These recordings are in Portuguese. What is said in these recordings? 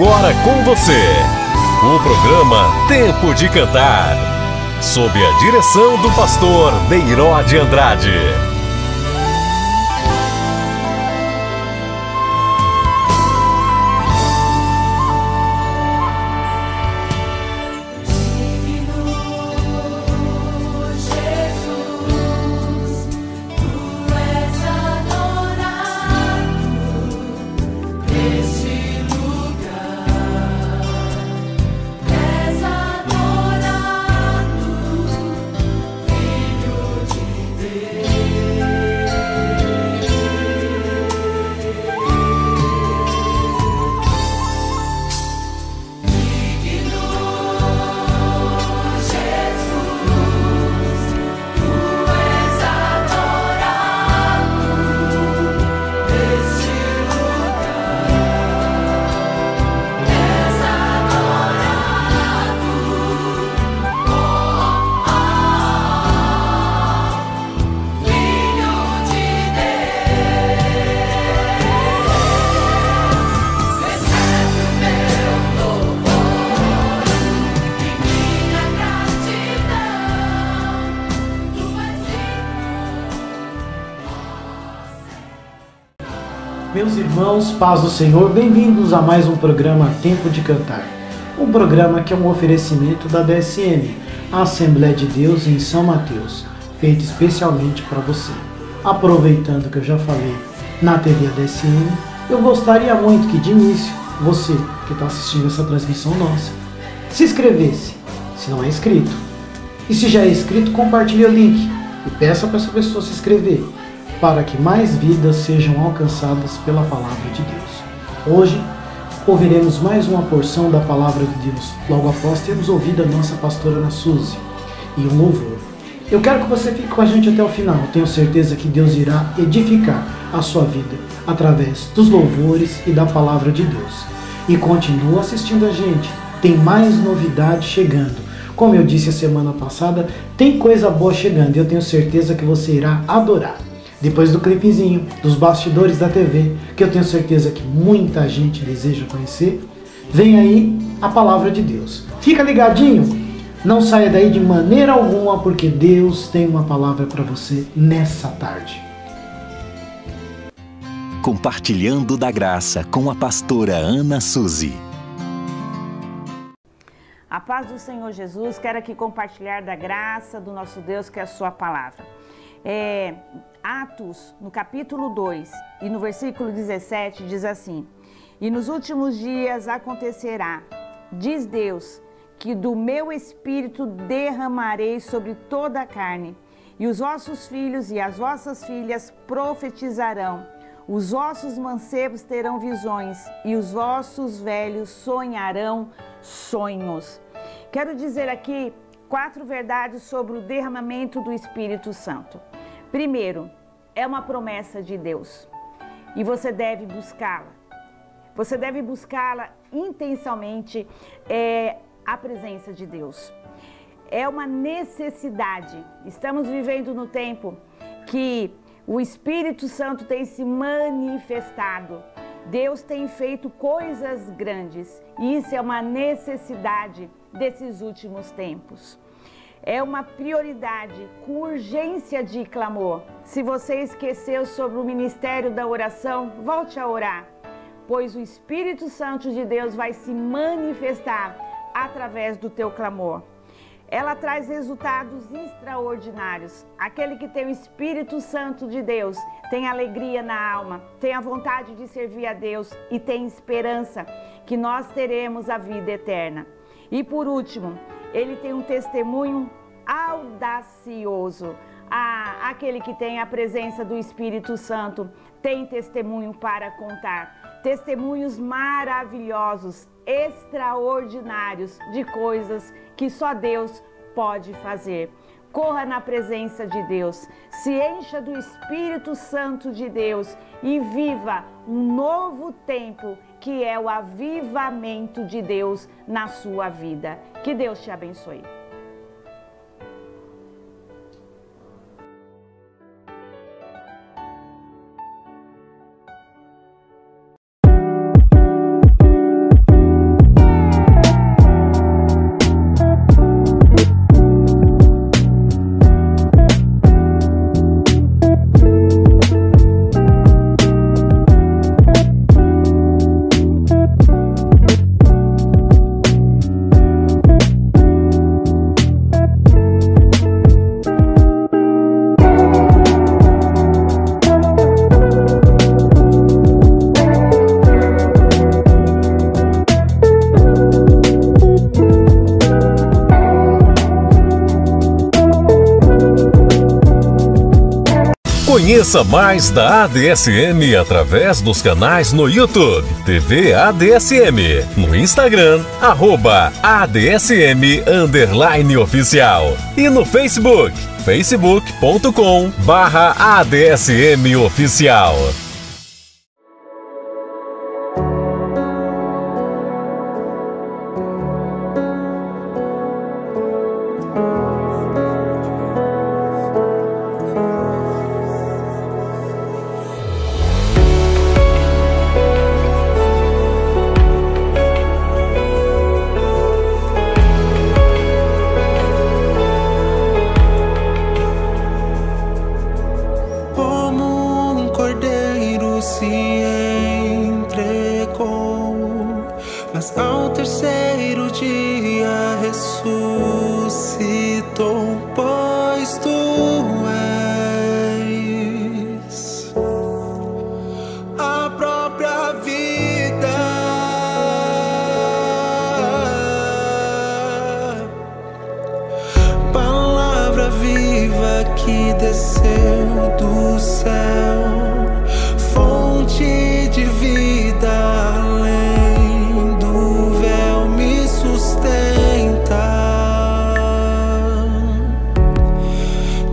agora com você, o programa Tempo de Cantar, sob a direção do pastor Neiró de Andrade. Meus irmãos, paz do Senhor, bem-vindos a mais um programa Tempo de Cantar. Um programa que é um oferecimento da DSM, a Assembleia de Deus em São Mateus, feito especialmente para você. Aproveitando que eu já falei na TV DSM, eu gostaria muito que de início, você que está assistindo essa transmissão nossa, se inscrevesse, se não é inscrito. E se já é inscrito, compartilhe o link e peça para essa pessoa se inscrever, para que mais vidas sejam alcançadas pela Palavra de Deus. Hoje, ouviremos mais uma porção da Palavra de Deus, logo após termos ouvido a nossa pastora Ana Suzy e um louvor. Eu quero que você fique com a gente até o final. Tenho certeza que Deus irá edificar a sua vida através dos louvores e da Palavra de Deus. E continua assistindo a gente, tem mais novidade chegando. Como eu disse a semana passada, tem coisa boa chegando e eu tenho certeza que você irá adorar. Depois do clipezinho, dos bastidores da TV, que eu tenho certeza que muita gente deseja conhecer, vem aí a Palavra de Deus. Fica ligadinho, não saia daí de maneira alguma, porque Deus tem uma palavra para você nessa tarde. Compartilhando da graça com a pastora Ana Suzy. A paz do Senhor Jesus, quero aqui compartilhar da graça do nosso Deus, que é a sua palavra. Atos, no capítulo 2 e no versículo 17, diz assim: E nos últimos dias acontecerá, diz Deus, que do meu espírito derramarei sobre toda a carne, e os vossos filhos e as vossas filhas profetizarão, os vossos mancebos terão visões, e os vossos velhos sonharão sonhos. Quero dizer aqui 4 verdades sobre o derramamento do Espírito Santo. Primeiro, é uma promessa de Deus e você deve buscá-la. Você deve buscá-la intensamente, a presença de Deus. É uma necessidade. Estamos vivendo no tempo que o Espírito Santo tem se manifestado. Deus tem feito coisas grandes e isso é uma necessidade desses últimos tempos. É uma prioridade com urgência de clamor. Se você esqueceu sobre o ministério da oração, volte a orar, pois o Espírito Santo de Deus vai se manifestar através do teu clamor. Ela traz resultados extraordinários. Aquele que tem o Espírito Santo de Deus tem alegria na alma, tem a vontade de servir a Deus e tem esperança que nós teremos a vida eterna. E por último, ele tem um testemunho audacioso. Aquele que tem a presença do Espírito Santo tem testemunho para contar. Testemunhos maravilhosos, extraordinários de coisas que só Deus pode fazer. Corra na presença de Deus, se encha do Espírito Santo de Deus e viva um novo tempo que é o avivamento de Deus na sua vida. Que Deus te abençoe. Conheça mais da ADSM através dos canais no YouTube, TV ADSM, no Instagram, @ADSM_oficial e no Facebook, facebook.com/ADSM Oficial. Que desceu do céu, fonte de vida, além do véu me sustenta.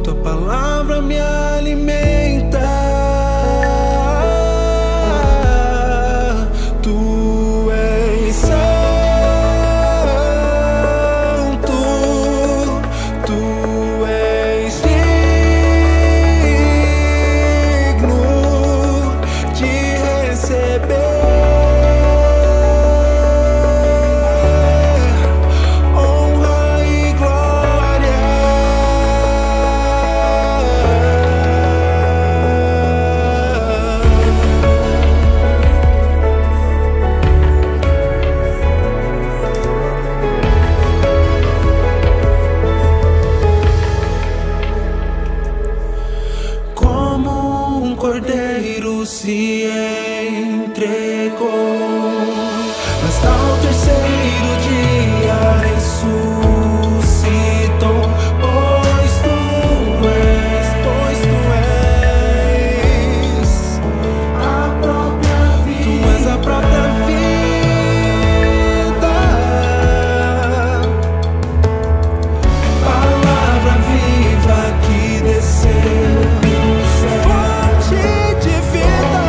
Tua palavra me alimenta. Tu és santo, tu és cordeiro se entregou, mas ao terceiro dia ressuscitou. Pois tu és a própria vida, tu és a própria vida, palavra viva que desceu. Fonte de vida.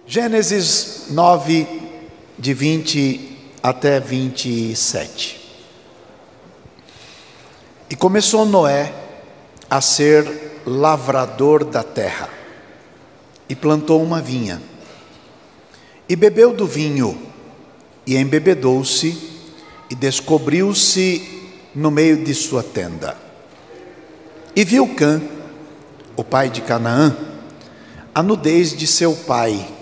Gênesis 9, de 20 até 27. E começou Noé a ser lavrador da terra, e plantou uma vinha, e bebeu do vinho, e embebedou-se, e descobriu-se no meio de sua tenda. E viu Cã, o pai de Canaã, a nudez de seu pai,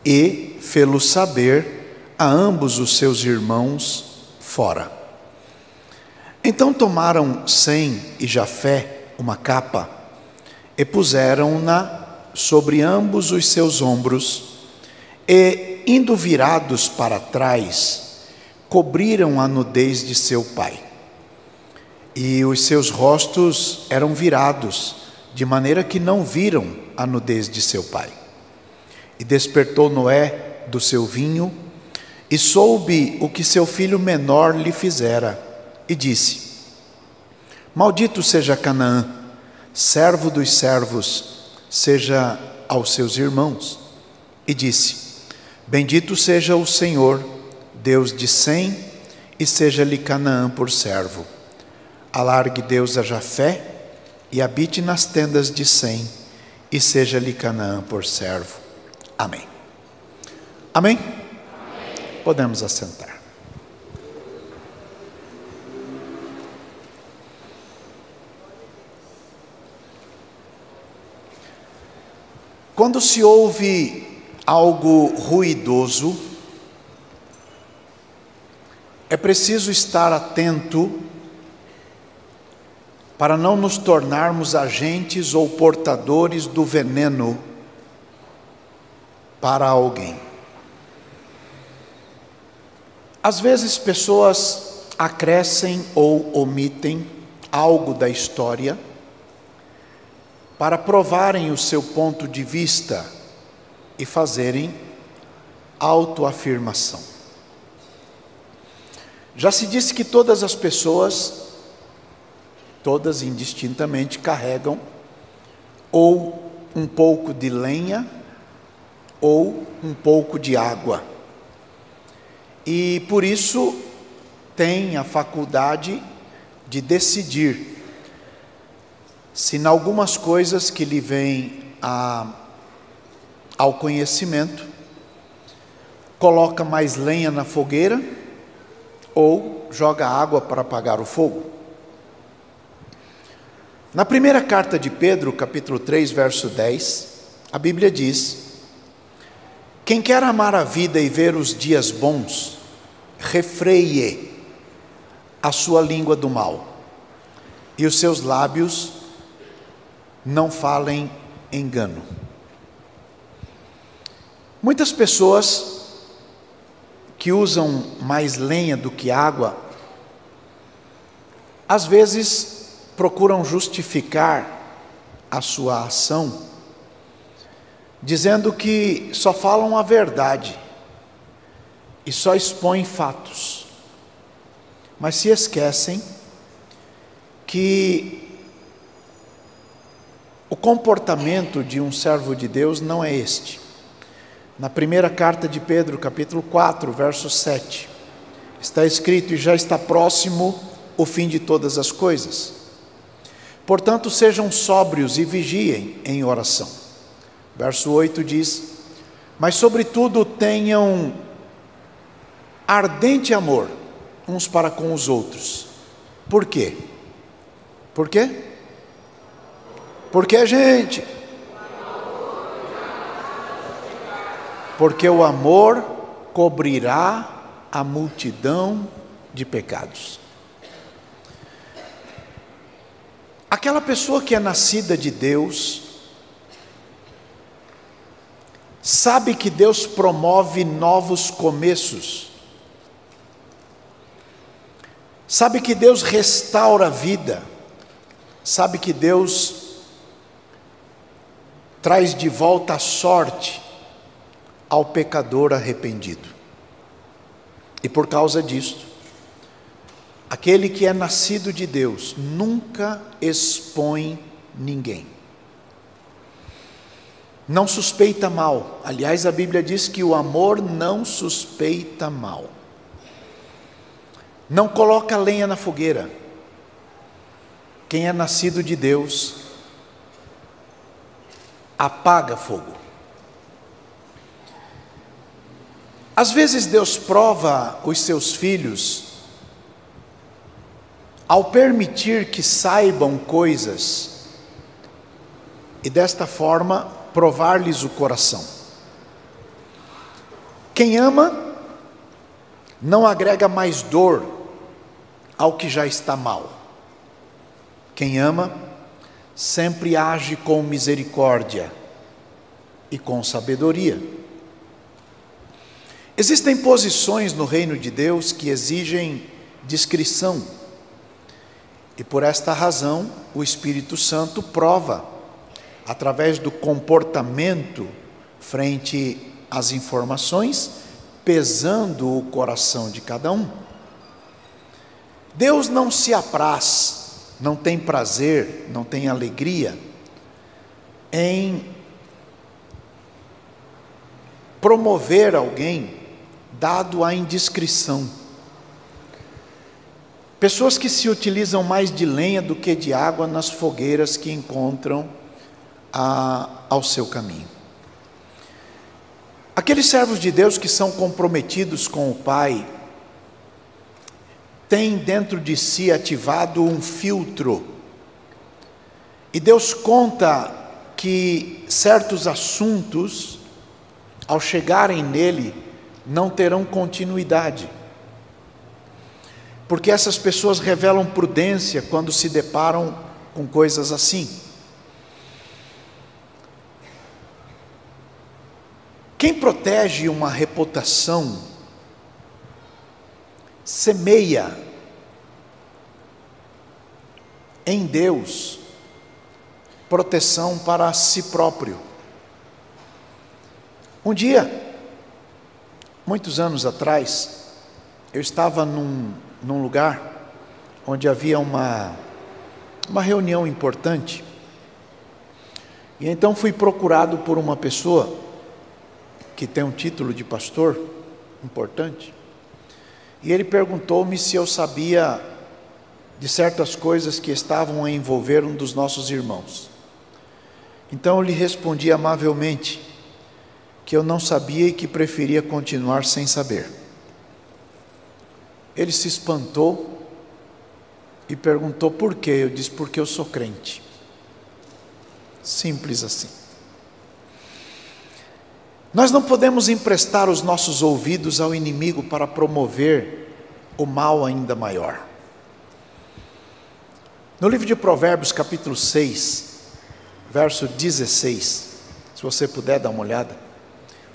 e fê-lo saber a ambos os seus irmãos fora. Então tomaram Sem e Jafé uma capa, e puseram-na sobre ambos os seus ombros, e, indo virados para trás, cobriram a nudez de seu pai. E os seus rostos eram virados, de maneira que não viram a nudez de seu pai. E despertou Noé do seu vinho, e soube o que seu filho menor lhe fizera, e disse: Maldito seja Canaã, servo dos servos, seja aos seus irmãos. E disse: Bendito seja o Senhor, Deus de Sem, e seja-lhe Canaã por servo. Alargue Deus a Jafé, e habite nas tendas de Sem, e seja-lhe Canaã por servo. Amém. Amém? Amém. Podemos assentar. Quando se ouve algo ruidoso, é preciso estar atento para não nos tornarmos agentes ou portadores do veneno para alguém. Às vezes pessoas acrescem ou omitem algo da história para provarem o seu ponto de vista e fazerem autoafirmação. Já se disse que todas as pessoas, todas indistintamente, carregam ou um pouco de lenha ou um pouco de água. E por isso tem a faculdade de decidir se em algumas coisas que lhe vêm ao conhecimento, coloca mais lenha na fogueira ou joga água para apagar o fogo. Na primeira carta de Pedro, capítulo 3, verso 10, a Bíblia diz: Quem quer amar a vida e ver os dias bons, refreie a sua língua do mal, e os seus lábios não falem engano. Muitas pessoas que usam mais lenha do que água, às vezes procuram justificar a sua ação, dizendo que só falam a verdade e só expõem fatos, mas se esquecem que o comportamento de um servo de Deus não é este. Na primeira carta de Pedro, capítulo 4, verso 7, está escrito: E já está próximo o fim de todas as coisas. Portanto, sejam sóbrios e vigiem em oração. Verso 8 diz: Mas sobretudo tenham ardente amor uns para com os outros. Por quê? Por quê? Porque, gente, porque o amor cobrirá a multidão de pecados. Aquela pessoa que é nascida de Deus sabe que Deus promove novos começos, sabe que Deus restaura a vida, sabe que Deus traz de volta a sorte ao pecador arrependido. E por causa disto, aquele que é nascido de Deus nunca expõe ninguém. não suspeita mal. Aliás, a Bíblia diz que o amor não suspeita mal. Não coloca lenha na fogueira. Quem é nascido de Deus apaga fogo. Às vezes Deus prova os seus filhos ao permitir que saibam coisas e desta forma provar-lhes o coração. Quem ama não agrega mais dor ao que já está mal. Quem ama sempre age com misericórdia e com sabedoria. Existem posições no reino de Deus que exigem discrição, e por esta razão o Espírito Santo prova, através do comportamento frente às informações, pesando o coração de cada um. Deus não se apraz, não tem prazer, não tem alegria em promover alguém dado à indiscrição. Pessoas que se utilizam mais de lenha do que de água nas fogueiras que encontram ao seu caminho. Aqueles servos de Deus que são comprometidos com o Pai, têm dentro de si ativado um filtro, e Deus conta que certos assuntos, ao chegarem nele, não terão continuidade, porque essas pessoas revelam prudência quando se deparam com coisas assim. Quem protege uma reputação semeia em Deus proteção para si próprio. Um dia, muitos anos atrás, eu estava num lugar onde havia uma reunião importante, e então fui procurado por uma pessoa que tem um título de pastor importante, e ele perguntou-me se eu sabia de certas coisas que estavam a envolver um dos nossos irmãos. Então eu lhe respondi amavelmente que eu não sabia e que preferia continuar sem saber. Ele se espantou e perguntou por quê. Eu disse: porque eu sou crente. Simples assim. Nós não podemos emprestar os nossos ouvidos ao inimigo para promover o mal ainda maior. No livro de Provérbios, capítulo 6, verso 16, se você puder dar uma olhada,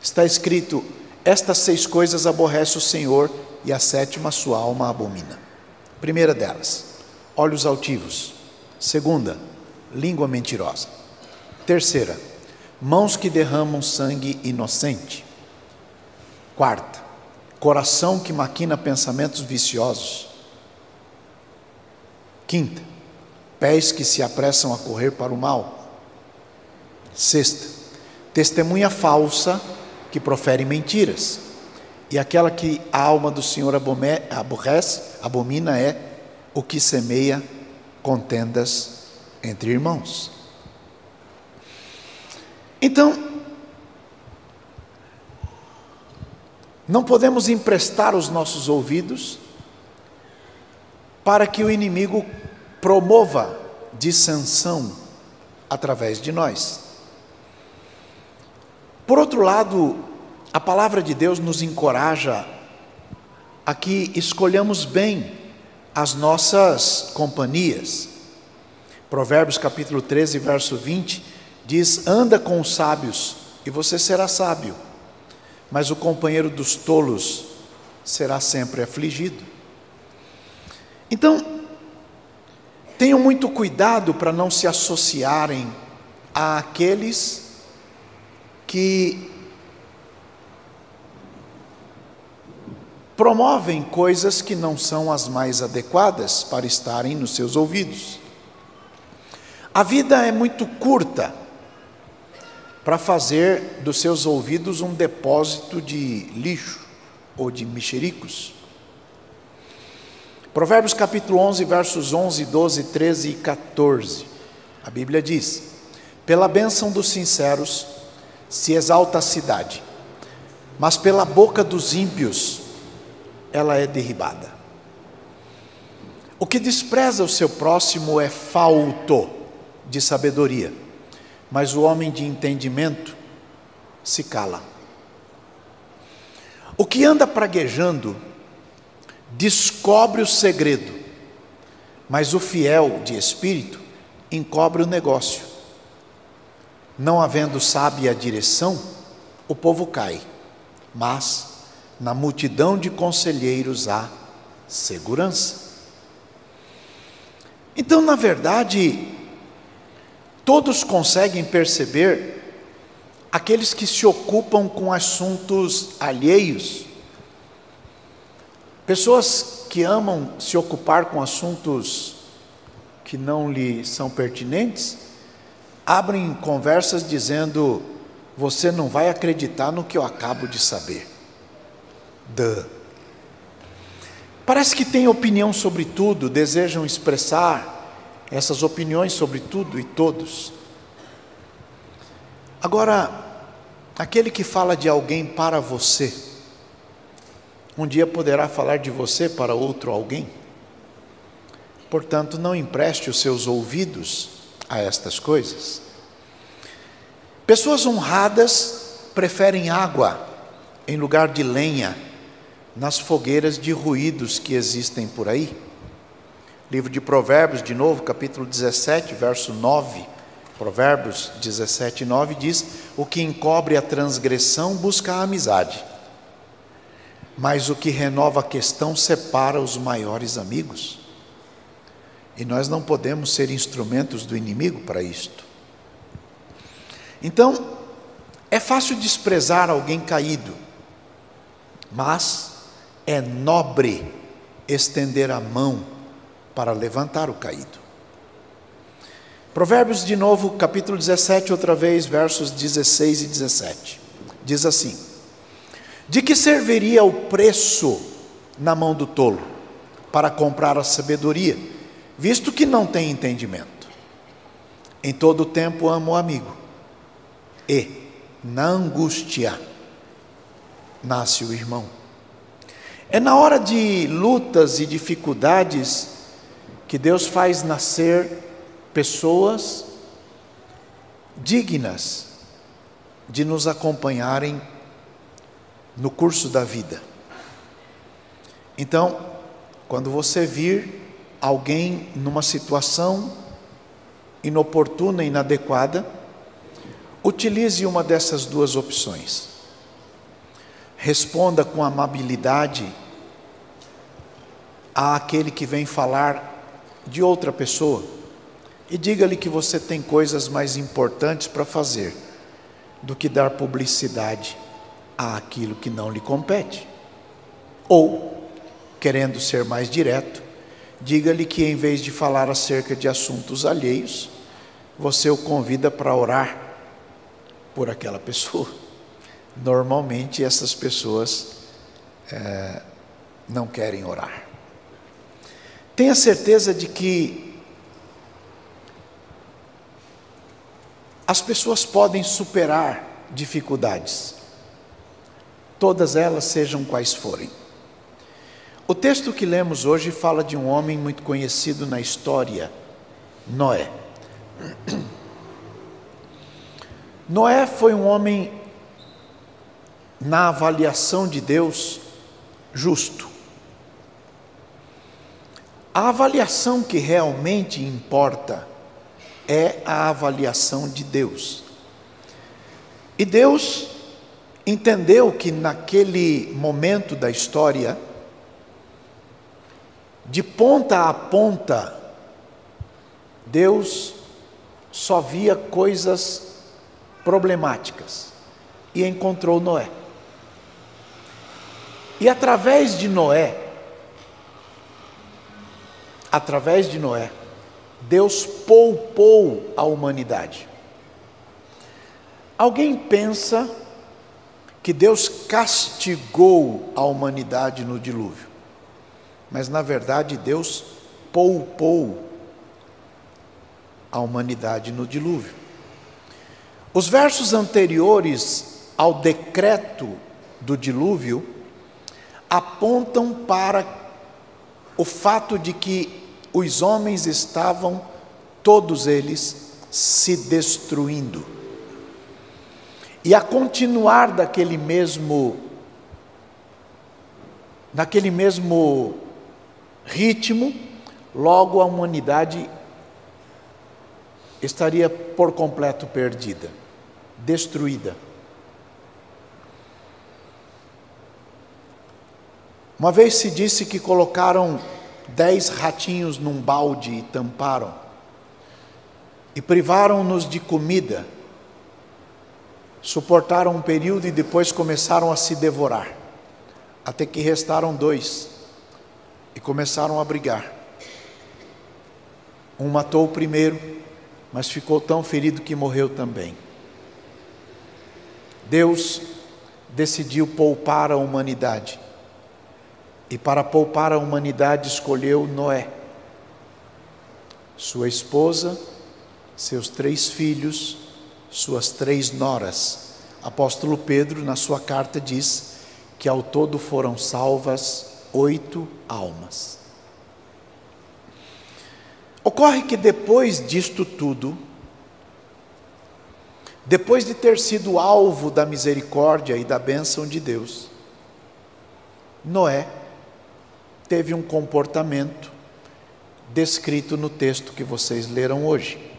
está escrito: estas 6 coisas aborrece o Senhor, e a 7ª sua alma abomina. Primeira delas, olhos altivos. Segunda, língua mentirosa. Terceira, mãos que derramam sangue inocente. Quarta, coração que maquina pensamentos viciosos. Quinta, pés que se apressam a correr para o mal. Sexta, testemunha falsa que profere mentiras. E aquela que a alma do Senhor abomina é o que semeia contendas entre irmãos. Então, não podemos emprestar os nossos ouvidos para que o inimigo promova dissensão através de nós. Por outro lado, a palavra de Deus nos encoraja a que escolhamos bem as nossas companhias. Provérbios capítulo 13, verso 20, diz: anda com os sábios e você será sábio, mas o companheiro dos tolos será sempre afligido. Então, tenham muito cuidado para não se associarem àqueles que promovem coisas que não são as mais adequadas para estarem nos seus ouvidos. A vida é muito curta para fazer dos seus ouvidos um depósito de lixo ou de mexericos. Provérbios capítulo 11, versos 11, 12, 13 e 14. A Bíblia diz: pela bênção dos sinceros se exalta a cidade, mas pela boca dos ímpios ela é derribada. O que despreza o seu próximo é falto de sabedoria, mas o homem de entendimento se cala. O que anda praguejando descobre o segredo, mas o fiel de espírito encobre o negócio. Não havendo sábia direção, o povo cai, mas na multidão de conselheiros há segurança. Então, na verdade, todos conseguem perceber aqueles que se ocupam com assuntos alheios, pessoas que amam se ocupar com assuntos que não lhe são pertinentes, abrem conversas dizendo: você não vai acreditar no que eu acabo de saber. Parece que têm opinião sobre tudo, desejam expressar essas opiniões sobre tudo e todos. Agora, aquele que fala de alguém para você, um dia poderá falar de você para outro alguém. Portanto, não empreste os seus ouvidos a estas coisas. Pessoas honradas preferem água em lugar de lenha nas fogueiras de ruídos que existem por aí. Livro de Provérbios, de novo, capítulo 17, verso 9. Provérbios 17, 9 diz: o que encobre a transgressão busca a amizade, mas o que renova a questão separa os maiores amigos. E nós não podemos ser instrumentos do inimigo para isto. Então, é fácil desprezar alguém caído, mas é nobre estender a mão para levantar o caído. Provérbios, de novo, capítulo 17, outra vez, versos 16 e 17. Diz assim: de que serviria o preço na mão do tolo para comprar a sabedoria, visto que não tem entendimento? Em todo o tempo amo o amigo, e na angústia nasce o irmão. É na hora de lutas e dificuldades que Deus faz nascer pessoas dignas de nos acompanharem no curso da vida. Então, quando você vir alguém numa situação inoportuna, inadequada, utilize uma dessas duas opções. Responda com amabilidade àquele que vem falar de outra pessoa e diga-lhe que você tem coisas mais importantes para fazer do que dar publicidade àquilo que não lhe compete. Ou, querendo ser mais direto, diga-lhe que em vez de falar acerca de assuntos alheios, você o convida para orar por aquela pessoa. Normalmente essas pessoas não querem orar. Tenha certeza de que as pessoas podem superar dificuldades, todas elas, sejam quais forem. O texto que lemos hoje fala de um homem muito conhecido na história, Noé. Noé foi um homem, na avaliação de Deus, justo. A avaliação que realmente importa é a avaliação de Deus. E Deus entendeu que naquele momento da história, de ponta a ponta, Deus só via coisas problemáticas e encontrou Noé. E através de Noé, Deus poupou a humanidade. Alguém pensa que Deus castigou a humanidade no dilúvio, mas na verdade Deus poupou a humanidade no dilúvio. Os versos anteriores ao decreto do dilúvio apontam para o fato de que os homens estavam, todos eles, se destruindo. E a continuar naquele mesmo ritmo, logo a humanidade estaria por completo perdida, destruída. Uma vez se disse que colocaram 10 ratinhos num balde e tamparam, e privaram-nos de comida, suportaram um período e depois começaram a se devorar, até que restaram 2 e começaram a brigar. Um matou o primeiro, mas ficou tão ferido que morreu também. Deus decidiu poupar a humanidade, e para poupar a humanidade escolheu Noé, sua esposa, seus 3 filhos, suas 3 noras. Apóstolo Pedro, na sua carta, diz que ao todo foram salvas 8 almas. Ocorre que depois disto tudo, depois de ter sido alvo da misericórdia e da bênção de Deus, Noé teve um comportamento descrito no texto que vocês leram hoje.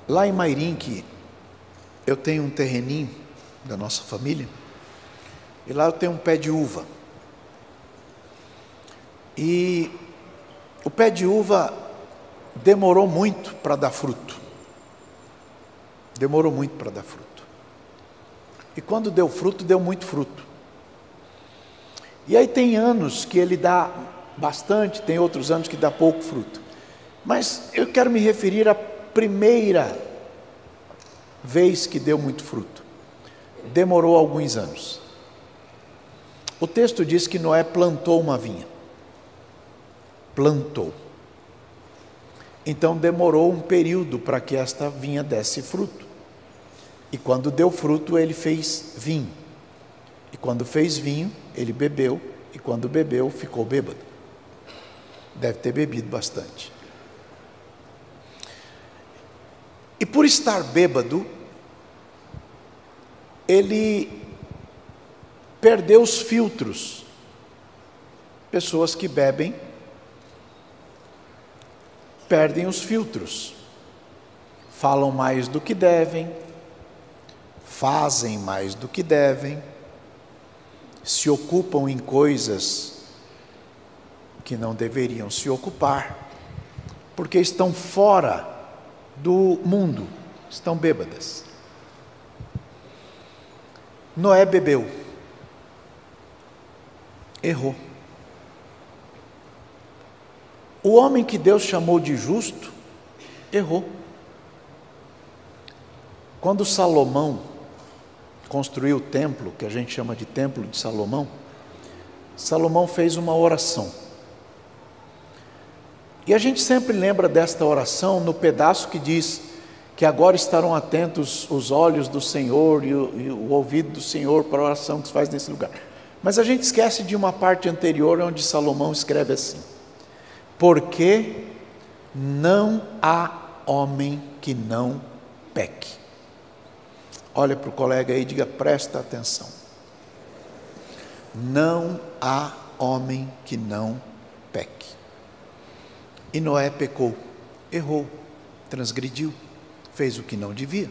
Lá em Mairinque, eu tenho um terreninho da nossa família, e lá eu tenho um pé de uva. E o pé de uva demorou muito para dar fruto. Demorou muito para dar fruto. E quando deu fruto, deu muito fruto. E aí tem anos que ele dá bastante, tem outros anos que dá pouco fruto. Mas eu quero me referir à primeira vez que deu muito fruto. Demorou alguns anos. O texto diz que Noé plantou uma vinha. Plantou. Então demorou um período para que esta vinha desse fruto. E quando deu fruto, ele fez vinho. E quando fez vinho, ele bebeu. E quando bebeu, ficou bêbado. Deve ter bebido bastante. E por estar bêbado, ele perdeu os filtros. Pessoas que bebem perdem os filtros. Falam mais do que devem, fazem mais do que devem, se ocupam em coisas que não deveriam se ocupar, porque estão fora do mundo, estão bêbadas. Noé bebeu, errou. O homem que Deus chamou de justo, errou. Quando Salomão construiu o templo, que a gente chama de Templo de Salomão, Salomão fez uma oração. E a gente sempre lembra desta oração no pedaço que diz que agora estarão atentos os olhos do Senhor e o ouvido do Senhor para a oração que se faz nesse lugar. Mas a gente esquece de uma parte anterior onde Salomão escreve assim: porque não há homem que não peque. Olha para o colega aí e diga: presta atenção. Não há homem que não peque. E Noé pecou, errou, transgrediu, fez o que não devia.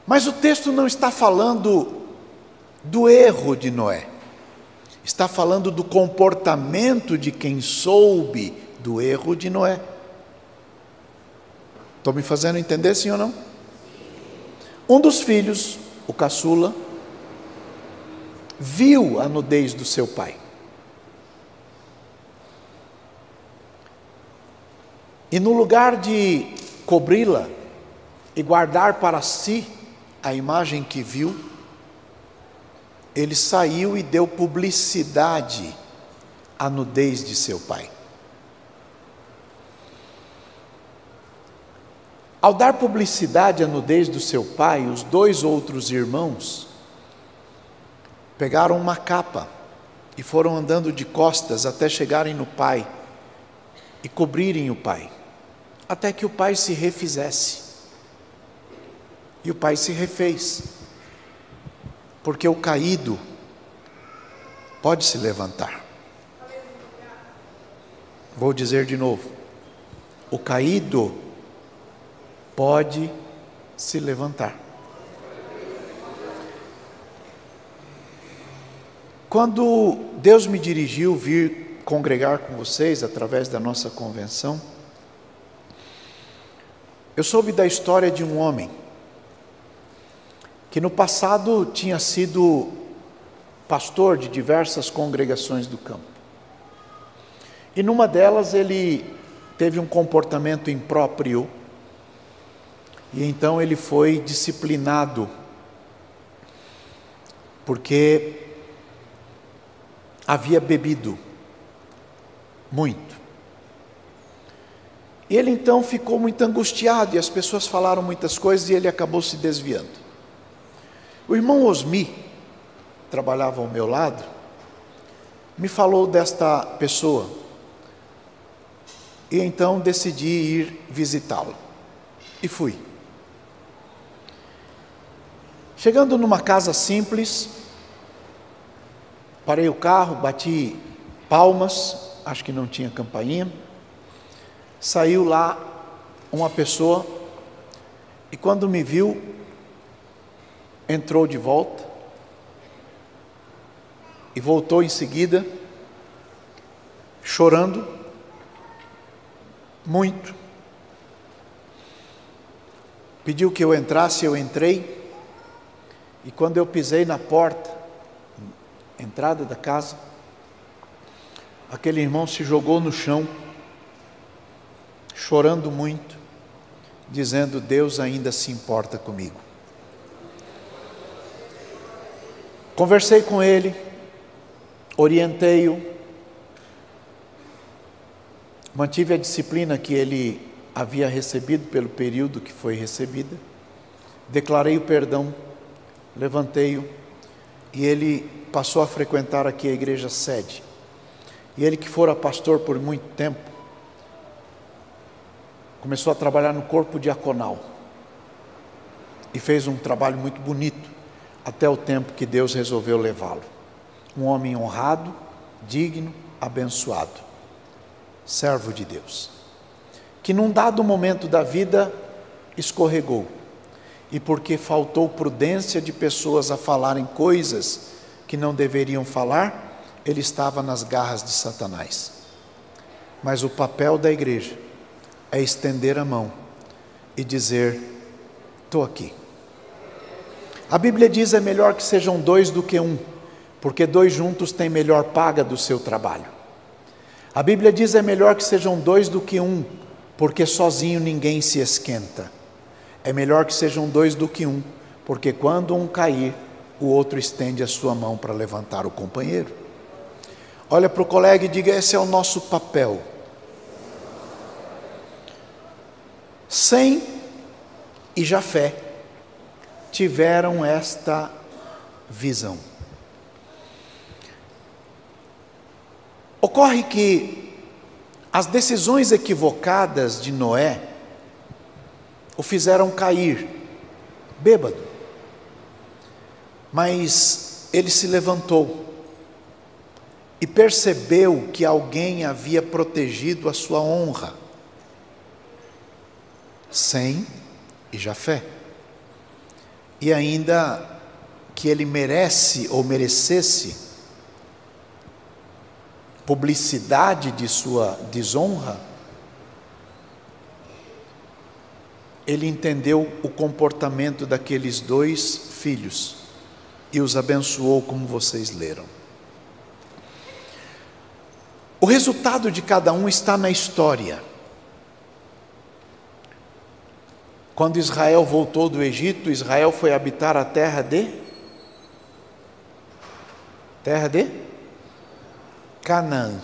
Mas o texto não está falando do erro de Noé. Está falando do comportamento de quem soube do erro de Noé. Estou me fazendo entender, sim ou não? Um dos filhos, o caçula, viu a nudez do seu pai. E no lugar de cobri-la e guardar para si a imagem que viu, ele saiu e deu publicidade à nudez de seu pai. Ao dar publicidade à nudez do seu pai, os 2 outros irmãos pegaram uma capa e foram andando de costas até chegarem no pai e cobrirem o pai, até que o pai se refizesse. E o pai se refez, porque o caído pode se levantar. Vou dizer de novo: o caído pode se levantar. Quando Deus me dirigiu vir congregar com vocês através da nossa convenção, eu soube da história de um homem que no passado tinha sido pastor de diversas congregações do campo. E numa delas ele teve um comportamento impróprio, e então ele foi disciplinado, porque havia bebido muito. E ele então ficou muito angustiado, e as pessoas falaram muitas coisas, e ele acabou se desviando. O irmão Osmi, que trabalhava ao meu lado, me falou desta pessoa, e então decidi ir visitá-lo, e fui. Chegando numa casa simples, parei o carro, bati palmas, acho que não tinha campainha. Saiu lá uma pessoa e quando me viu, entrou de volta e voltou em seguida, chorando muito. Pediu que eu entrasse, eu entrei. E quando eu pisei na porta, entrada da casa, aquele irmão se jogou no chão, chorando muito, dizendo: Deus ainda se importa comigo. Conversei com ele, orientei-o, mantive a disciplina que ele havia recebido pelo período que foi recebida, declarei o perdão, levantei-o, e ele passou a frequentar aqui a igreja sede. E ele, que fora pastor por muito tempo, começou a trabalhar no corpo diaconal e fez um trabalho muito bonito até o tempo que Deus resolveu levá-lo. Um homem honrado, digno, abençoado, servo de Deus, que num dado momento da vida escorregou, e porque faltou prudência de pessoas a falarem coisas que não deveriam falar, ele estava nas garras de Satanás. Mas o papel da igreja é estender a mão e dizer: estou aqui. A Bíblia diz: é melhor que sejam 2 do que 1, porque 2 juntos têm melhor paga do seu trabalho. A Bíblia diz: é melhor que sejam 2 do que 1, porque sozinho ninguém se esquenta. É melhor que sejam 2 do que 1, porque quando um cair, o outro estende a sua mão para levantar o companheiro. Olha para o colega e diga: esse é o nosso papel. Sem e Jafé tiveram esta visão. Ocorre que as decisões equivocadas de Noé o fizeram cair bêbado, mas ele se levantou e percebeu que alguém havia protegido a sua honra. Sem e Jafé, e ainda que ele merece ou merecesse publicidade de sua desonra, ele entendeu o comportamento daqueles 2 filhos e os abençoou, como vocês leram. O resultado de cada um está na história. Quando Israel voltou do Egito, Israel foi habitar a terra de Canaã.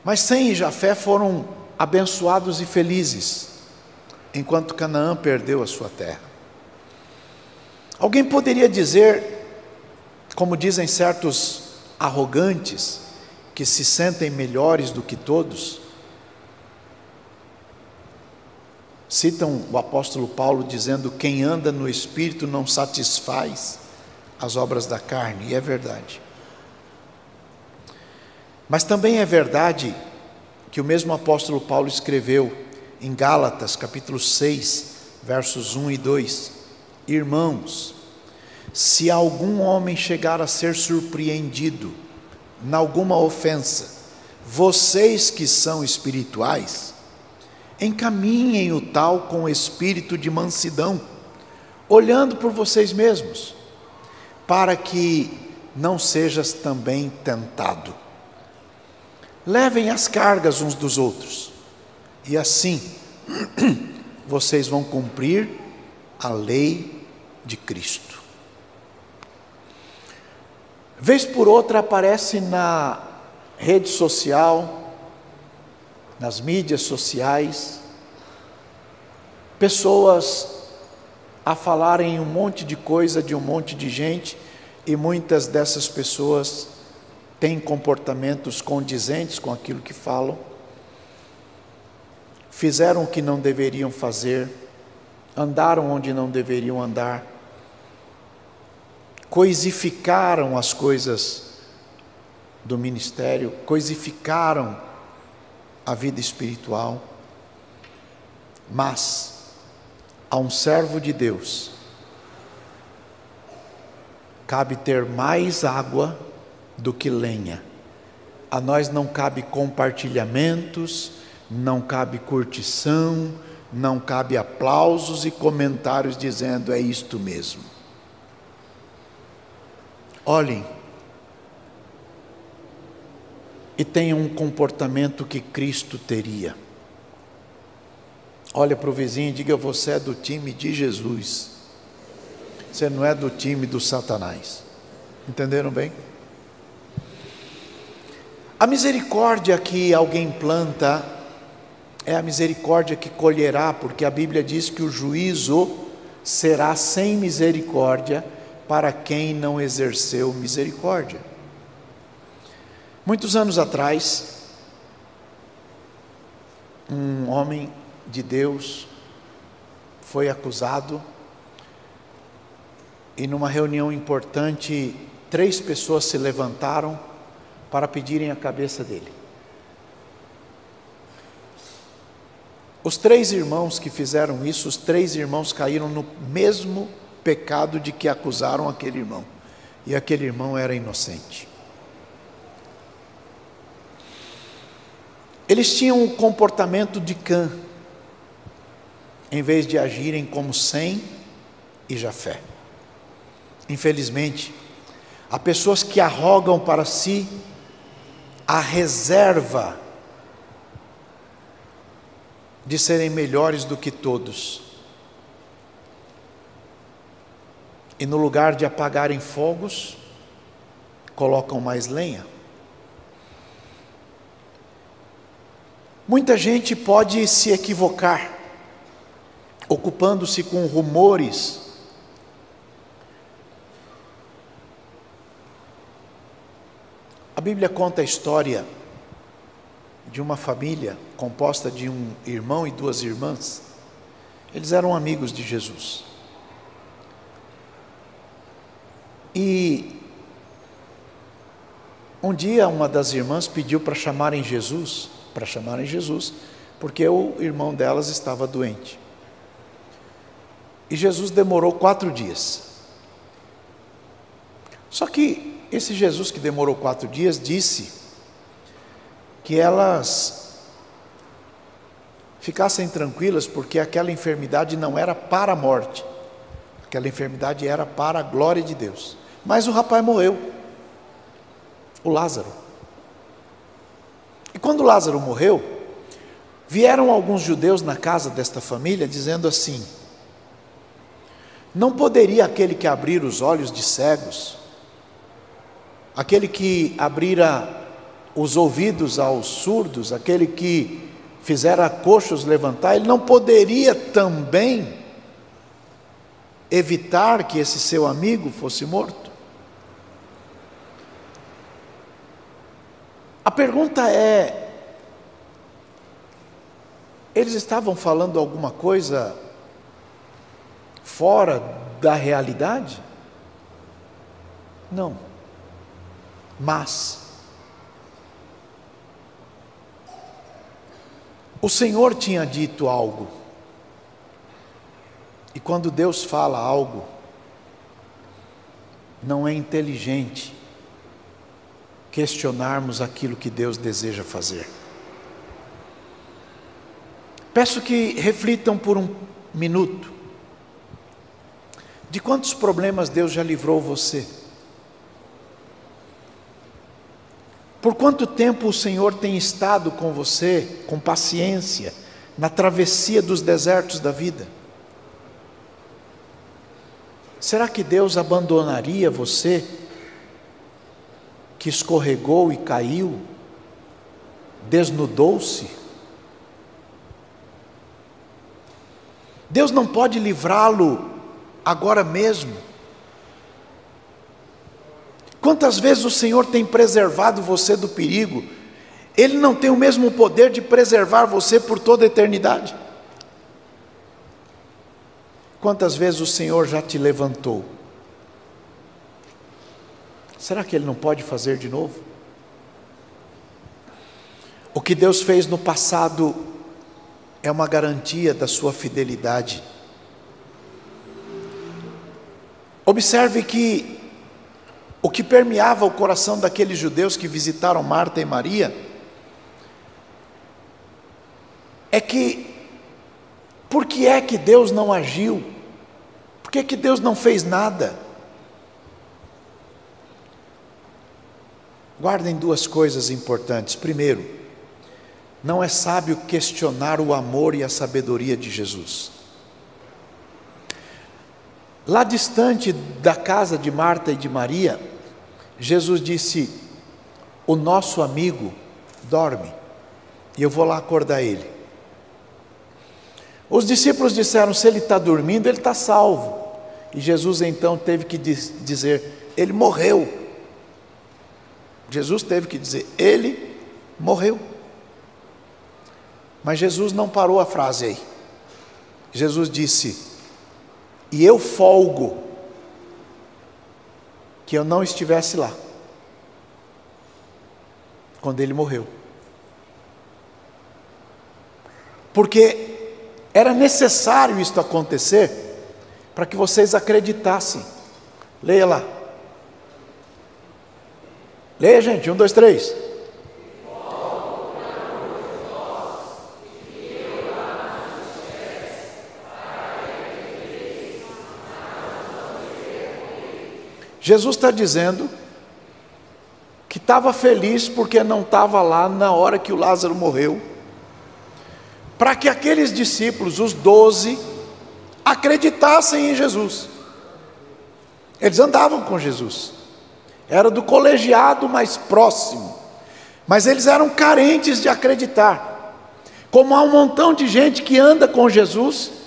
Mas Sem e Jafé foram abençoados e felizes, enquanto Canaã perdeu a sua terra. Alguém poderia dizer, como dizem certos arrogantes, que se sentem melhores do que todos? Citam o apóstolo Paulo dizendo: quem anda no Espírito não satisfaz as obras da carne, e é verdade. Mas também é verdade que o mesmo apóstolo Paulo escreveu em Gálatas, capítulo 6, versos 1 e 2: irmãos, se algum homem chegar a ser surpreendido em alguma ofensa, vocês que são espirituais, encaminhem o tal com espírito de mansidão, olhando por vocês mesmos, para que não sejas também tentado. Levem as cargas uns dos outros, e assim vocês vão cumprir a lei de Cristo. Vez por outra aparece na rede social, nas mídias sociais, pessoas a falarem um monte de coisa de um monte de gente, e muitas dessas pessoas têm comportamentos condizentes com aquilo que falam, fizeram o que não deveriam fazer, andaram onde não deveriam andar, coisificaram as coisas do ministério, coisificaram a vida espiritual. Mas a um servo de Deus cabe ter mais água do que lenha. A nós não cabe compartilhamentos, não cabe curtição, não cabe aplausos e comentários dizendo é isto mesmo. Olhem e tenham um comportamento que Cristo teria. Olha para o vizinho e diga: você é do time de Jesus, você não é do time do Satanás. Entenderam bem? A misericórdia que alguém planta é a misericórdia que colherá, porque a Bíblia diz que o juízo será sem misericórdia para quem não exerceu misericórdia. Muitos anos atrás, um homem de Deus foi acusado, e numa reunião importante, 3 pessoas se levantaram para pedirem a cabeça dele. Os 3 irmãos que fizeram isso, os 3 irmãos caíram no mesmo pecado de que acusaram aquele irmão, e aquele irmão era inocente. Eles tinham um comportamento de Cã, em vez de agirem como Sem e Jafé. Infelizmente, há pessoas que arrogam para si a reserva de serem melhores do que todos, e no lugar de apagarem fogos, colocam mais lenha. Muita gente pode se equivocar, ocupando-se com rumores, a Bíblia conta a história de uma família composta de um irmão e 2 irmãs. Eles eram amigos de Jesus. E um dia uma das irmãs pediu para chamarem Jesus, porque o irmão delas estava doente. E Jesus demorou 4 dias. Só que esse Jesus que demorou 4 dias disse que elas ficassem tranquilas, porque aquela enfermidade não era para a morte, aquela enfermidade era para a glória de Deus. Mas o rapaz morreu, o Lázaro. E quando Lázaro morreu, Vieram alguns judeus na casa desta família dizendo assim: não poderia aquele que abrir os olhos de cegos, aquele que abrira os ouvidos aos surdos, aquele que fizera coxos levantar, ele não poderia também evitar que esse seu amigo fosse morto? A pergunta é: eles estavam falando alguma coisa fora da realidade? Não. Mas o Senhor tinha dito algo. E quando Deus fala algo, não é inteligente questionarmos aquilo que Deus deseja fazer. Peço que reflitam por um minuto. De quantos problemas Deus já livrou você? Por quanto tempo o Senhor tem estado com você, com paciência, na travessia dos desertos da vida? Será que Deus abandonaria você, que escorregou e caiu, desnudou-se? Deus não pode livrá-lo agora mesmo? Quantas vezes o Senhor tem preservado você do perigo? Ele não tem o mesmo poder de preservar você por toda a eternidade? Quantas vezes o Senhor já te levantou? Será que Ele não pode fazer de novo? O que Deus fez no passado é uma garantia da sua fidelidade. Observe que o que permeava o coração daqueles judeus que visitaram Marta e Maria é que, por que é que Deus não agiu? Por que é que Deus não fez nada? Guardem duas coisas importantes. Primeiro, não é sábio questionar o amor e a sabedoria de Jesus. Lá distante da casa de Marta e de Maria, Jesus disse: o nosso amigo dorme, e eu vou lá acordar ele. Os discípulos disseram: se ele está dormindo, ele está salvo. E Jesus então teve que dizer: ele morreu. Jesus teve que dizer: ele morreu. Mas Jesus não parou a frase aí. Jesus disse: e eu folgo que eu não estivesse lá quando ele morreu, porque era necessário isto acontecer para que vocês acreditassem. Leia lá. Leia, gente, 1, 2, 3. Jesus está dizendo que estava feliz porque não estava lá na hora que o Lázaro morreu, para que aqueles discípulos, os 12, acreditassem em Jesus. Eles andavam com Jesus, era do colegiado mais próximo, mas eles eram carentes de acreditar. Como há um montão de gente que anda com Jesus,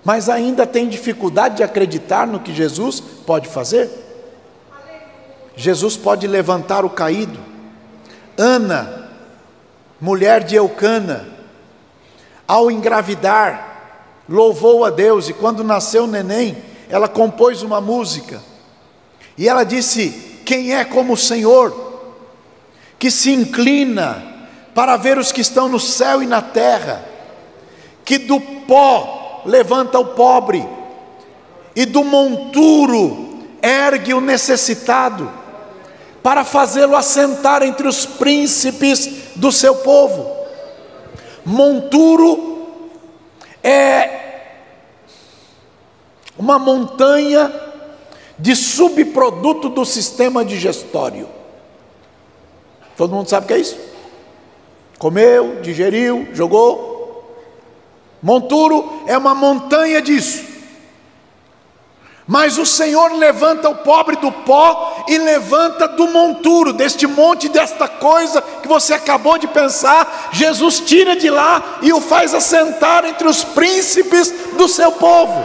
mas ainda tem dificuldade de acreditar no que Jesus pode fazer. Jesus pode levantar o caído. Ana, mulher de Eucana, ao engravidar, louvou a Deus, e quando nasceu o neném, ela compôs uma música, e ela disse: quem é como o Senhor, que se inclina para ver os que estão no céu e na terra, que do pó levanta o pobre, e do monturo ergue o necessitado, para fazê-lo assentar entre os príncipes do seu povo. Monturo é uma montanha de subproduto do sistema digestório. Todo mundo sabe o que é isso? Comeu, digeriu, jogou. Monturo é uma montanha disso. Mas o Senhor levanta o pobre do pó e levanta do monturo, deste monte, desta coisa que você acabou de pensar. Jesus tira de lá e o faz assentar entre os príncipes do seu povo.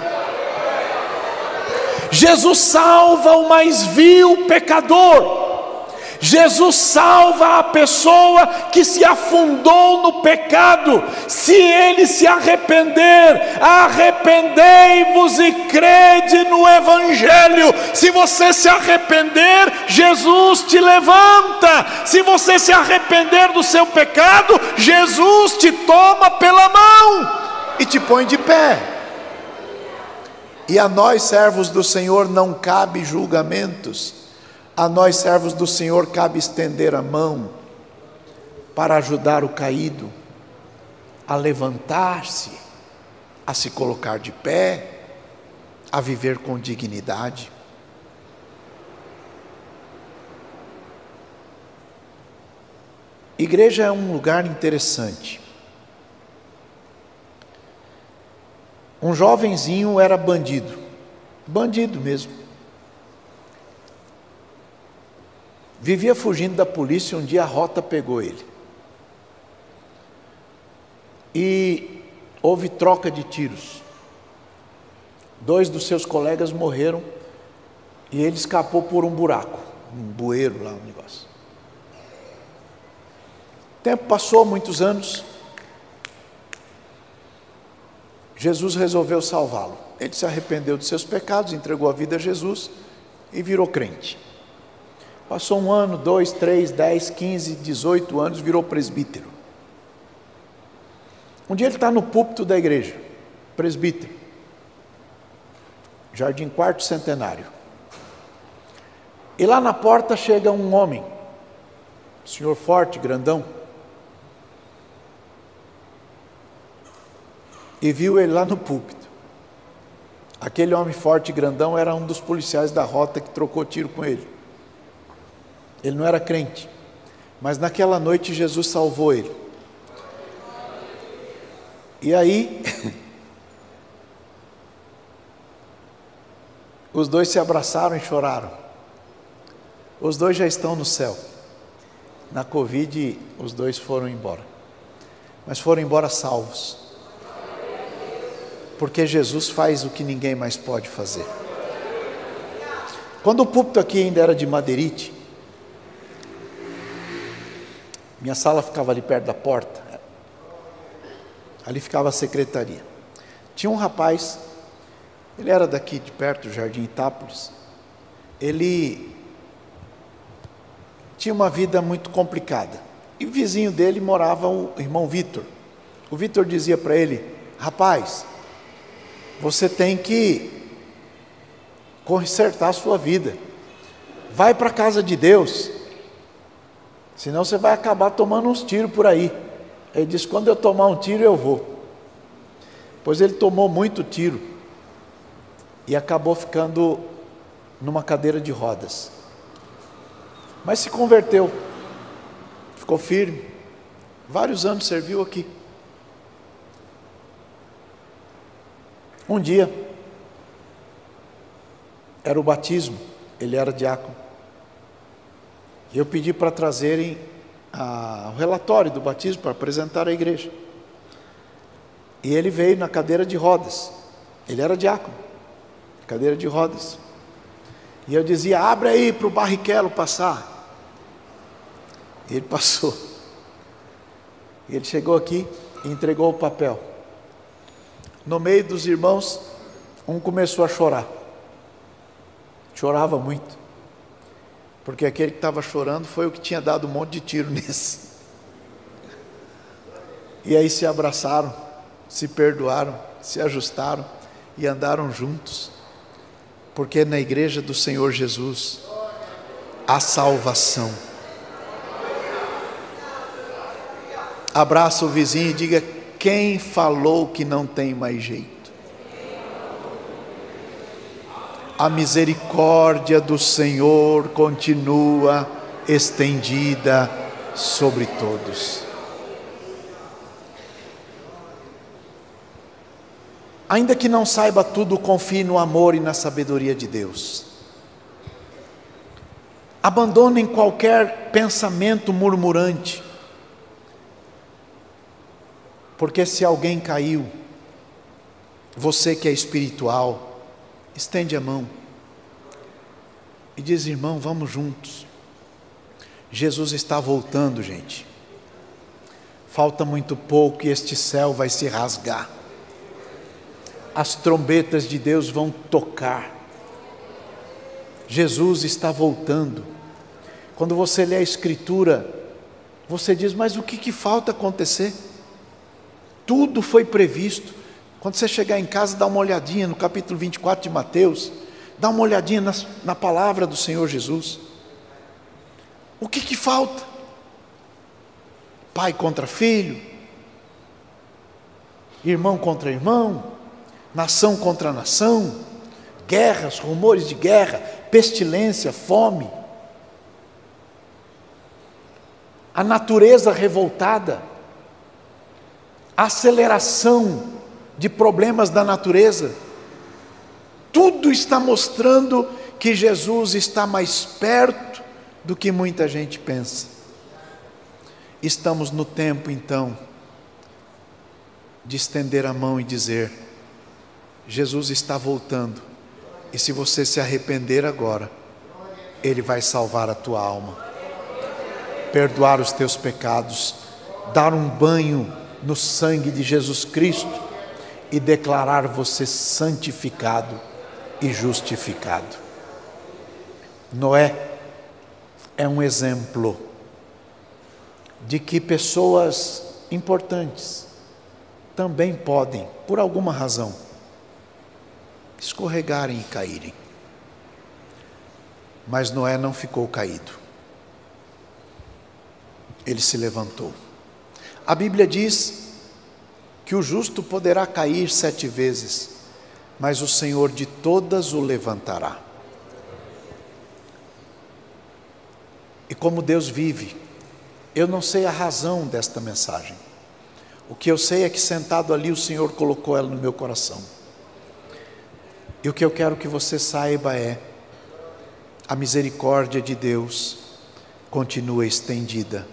Jesus salva o mais vil pecador. Jesus salva a pessoa que se afundou no pecado. Se ele se arrepender, arrependei-vos e crede no Evangelho. Se você se arrepender, Jesus te levanta. Se você se arrepender do seu pecado, Jesus te toma pela mão e te põe de pé. E a nós, servos do Senhor, não cabe julgamentos. A nós, servos do Senhor, cabe estender a mão para ajudar o caído a levantar-se, a se colocar de pé, a viver com dignidade. Igreja é um lugar interessante. Um jovenzinho era bandido, bandido mesmo. Vivia fugindo da polícia. Um dia a rota pegou ele. E houve troca de tiros. 2 dos seus colegas morreram e ele escapou por um buraco, um bueiro lá, um negócio. O tempo passou, muitos anos. Jesus resolveu salvá-lo. Ele se arrependeu de seus pecados, entregou a vida a Jesus e virou crente. Passou 1 ano, 2, 3, 10, 15, 18 anos, virou presbítero. Um dia ele está no púlpito da igreja, presbítero, Jardim Quarto Centenário. E lá na porta chega um homem, um senhor forte, grandão, e viu ele lá no púlpito. Aquele homem forte e grandão era um dos policiais da rota que trocou tiro com ele. Ele não era crente, mas naquela noite Jesus salvou ele. E aí, os dois se abraçaram e choraram. Os dois já estão no céu. Na Covid, os dois foram embora, mas foram embora salvos, porque Jesus faz o que ninguém mais pode fazer. Quando o púlpito aqui ainda era de madeirite, minha sala ficava ali perto da porta, ali ficava a secretaria. Tinha um rapaz, ele era daqui de perto, do Jardim Itápolis. Ele tinha uma vida muito complicada, e o vizinho dele morava o irmão Vitor. O Vitor dizia para ele: rapaz, você tem que consertar a sua vida, vai para a casa de Deus, senão você vai acabar tomando uns tiros por aí. Ele disse: quando eu tomar um tiro eu vou. Pois ele tomou muito tiro e acabou ficando numa cadeira de rodas, mas se converteu, ficou firme, vários anos serviu aqui. Um dia, era o batismo, ele era diácono, e eu pedi para trazerem o relatório do batismo para apresentar à igreja. E ele veio na cadeira de rodas, ele era diácono, cadeira de rodas. E eu dizia: abre aí para o Barrichello passar. E ele passou. E ele chegou aqui e entregou o papel. No meio dos irmãos, um começou a chorar. Chorava muito, porque aquele que estava chorando foi o que tinha dado um monte de tiro nesse. E aí se abraçaram, se perdoaram, se ajustaram e andaram juntos, porque na igreja do Senhor Jesus há salvação. Abraça o vizinho e diga: quem falou que não tem mais jeito? A misericórdia do Senhor continua estendida sobre todos. Ainda que não saiba tudo, confie no amor e na sabedoria de Deus. Abandonem qualquer pensamento murmurante, porque se alguém caiu, você que é espiritual, estende a mão e diz: irmão, vamos juntos. Jesus está voltando, gente. Falta muito pouco e este céu vai se rasgar. As trombetas de Deus vão tocar. Jesus está voltando. Quando você lê a Escritura, você diz: mas o que falta acontecer? Tudo foi previsto. Quando você chegar em casa, dá uma olhadinha no capítulo 24 de Mateus, dá uma olhadinha na palavra do Senhor Jesus. O que falta? Pai contra filho, irmão contra irmão, nação contra nação, guerras, rumores de guerra, pestilência, fome, a natureza revoltada, a aceleração de problemas da natureza. Tudo está mostrando que Jesus está mais perto do que muita gente pensa. Estamos no tempo, então, de estender a mão e dizer: Jesus está voltando, e se você se arrepender agora, Ele vai salvar a tua alma, perdoar os teus pecados, dar um banho no sangue de Jesus Cristo e declarar você santificado e justificado. Noé é um exemplo de que pessoas importantes também podem, por alguma razão, escorregarem e caírem. Mas Noé não ficou caído. Ele se levantou. A Bíblia diz que o justo poderá cair 7 vezes, mas o Senhor de todas o levantará. E como Deus vive, eu não sei a razão desta mensagem. O que eu sei é que sentado ali o Senhor colocou ela no meu coração. E o que eu quero que você saiba é: a misericórdia de Deus continua estendida.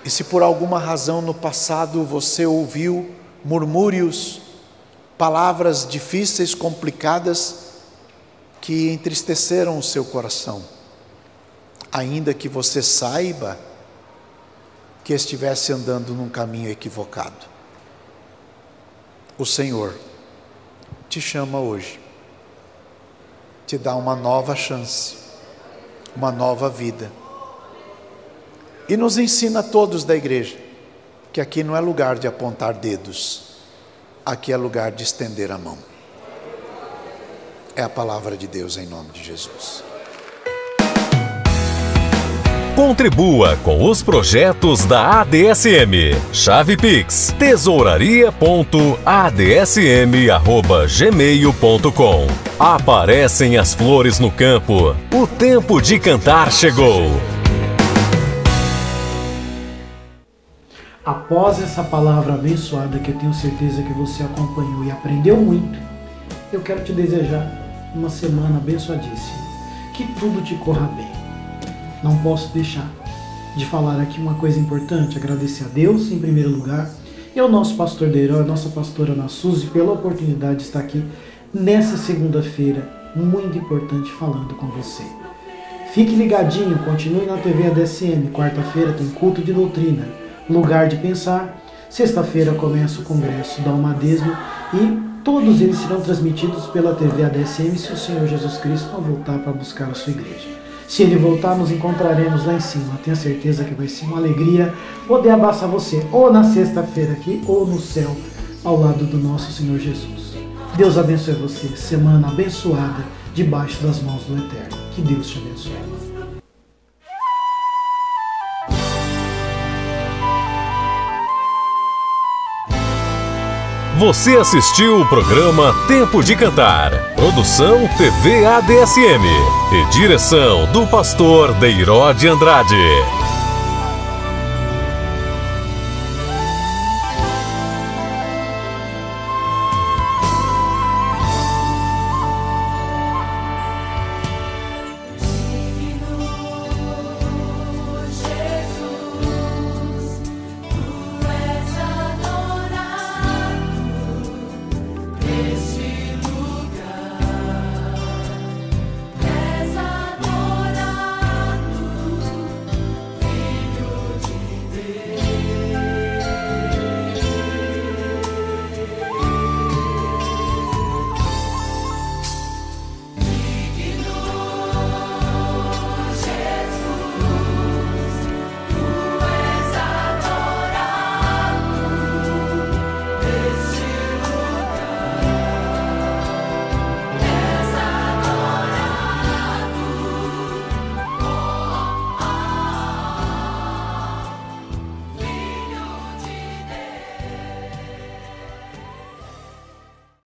E se por alguma razão no passado você ouviu murmúrios, palavras difíceis, complicadas, que entristeceram o seu coração, ainda que você saiba que estivesse andando num caminho equivocado, o Senhor te chama hoje, te dá uma nova chance, uma nova vida, e nos ensina a todos da igreja que aqui não é lugar de apontar dedos, aqui é lugar de estender a mão. É a palavra de Deus em nome de Jesus. Contribua com os projetos da ADSM. Chave Pix: tesouraria.adsm@gmail.com. Aparecem as flores no campo. O tempo de cantar chegou. Após essa palavra abençoada, que eu tenho certeza que você acompanhou e aprendeu muito, eu quero te desejar uma semana abençoadíssima. Que tudo te corra bem. Não posso deixar de falar aqui uma coisa importante: agradecer a Deus em primeiro lugar e ao nosso pastor Deiró, a nossa pastora Ana Suzy, pela oportunidade de estar aqui nessa segunda-feira muito importante falando com você. Fique ligadinho, continue na TV ADSM. Quarta-feira tem culto de doutrina, lugar de pensar. Sexta-feira começa o congresso da Almadesmo e todos eles serão transmitidos pela TV ADSM se o Senhor Jesus Cristo não voltar para buscar a sua igreja. Se Ele voltar, nos encontraremos lá em cima. Tenha certeza que vai ser uma alegria poder abraçar você, ou na sexta-feira aqui, ou no céu, ao lado do nosso Senhor Jesus. Deus abençoe você. Semana abençoada, debaixo das mãos do Eterno. Que Deus te abençoe. Você assistiu o programa Tempo de Cantar. Produção TV ADSM. E direção do pastor Deiró de Andrade.